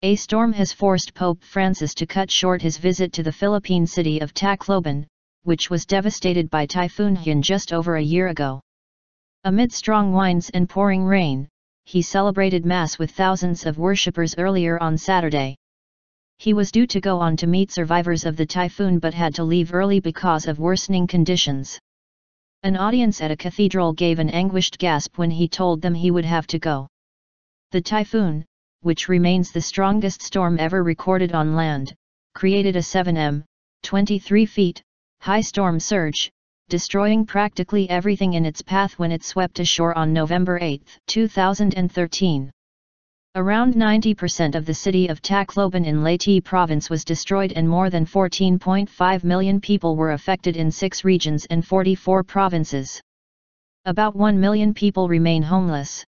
A storm has forced Pope Francis to cut short his visit to the Philippine city of Tacloban, which was devastated by Typhoon Haiyan just over a year ago. Amid strong winds and pouring rain, he celebrated Mass with thousands of worshippers earlier on Saturday. He was due to go on to meet survivors of the typhoon but had to leave early because of worsening conditions. An audience at a cathedral gave an anguished gasp when he told them he would have to go. The typhoon, which remains the strongest storm ever recorded on land, created a 7 (23 feet) high storm surge, destroying practically everything in its path when it swept ashore on November 8, 2013. Around 90% of the city of Tacloban in Leyte province was destroyed and more than 14.5 million people were affected in 6 regions and 44 provinces. About 1 million people remain homeless.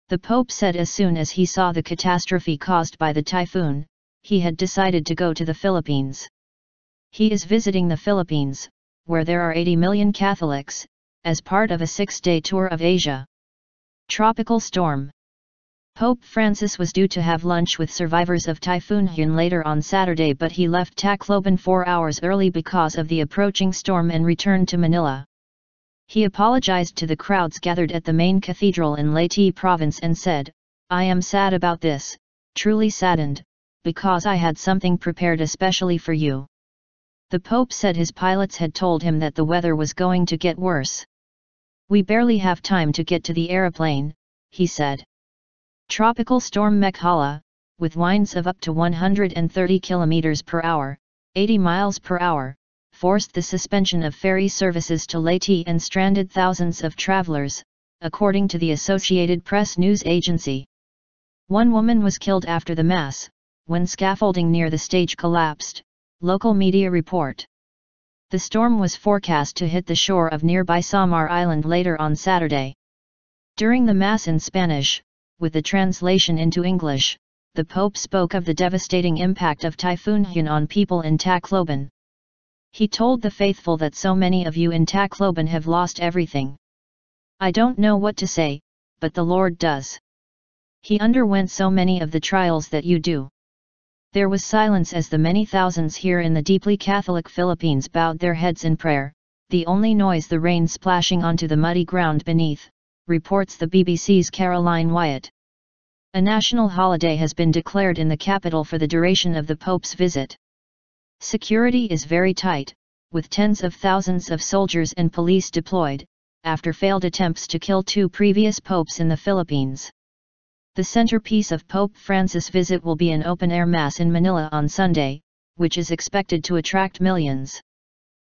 The Pope said as soon as he saw the catastrophe caused by the typhoon, he had decided to go to the Philippines. He is visiting the Philippines, where there are 80 million Catholics, as part of a 6-day tour of Asia. Tropical storm. Pope Francis was due to have lunch with survivors of Typhoon Haiyan later on Saturday, but he left Tacloban 4 hours early because of the approaching storm and returned to Manila. He apologized to the crowds gathered at the main cathedral in Leyte province and said, "I am sad about this, truly saddened, because I had something prepared especially for you." The Pope said his pilots had told him that the weather was going to get worse. "We barely have time to get to the aeroplane," he said. Tropical storm Mekhala, with winds of up to 130 km per hour, 80 miles per hour, forced the suspension of ferry services to Leyte and stranded thousands of travelers, according to the Associated Press news agency. One woman was killed after the Mass, when scaffolding near the stage collapsed, local media report. The storm was forecast to hit the shore of nearby Samar Island later on Saturday. During the Mass in Spanish, with the translation into English, the Pope spoke of the devastating impact of Typhoon Haiyan on people in Tacloban. He told the faithful that so many of you in Tacloban have lost everything. "I don't know what to say, but the Lord does. He underwent so many of the trials that you do." There was silence as the many thousands here in the deeply Catholic Philippines bowed their heads in prayer, the only noise the rain splashing onto the muddy ground beneath, reports the BBC's Caroline Wyatt. A national holiday has been declared in the capital for the duration of the Pope's visit. Security is very tight, with tens of thousands of soldiers and police deployed, after failed attempts to kill 2 previous popes in the Philippines. The centerpiece of Pope Francis' visit will be an open-air Mass in Manila on Sunday, which is expected to attract millions.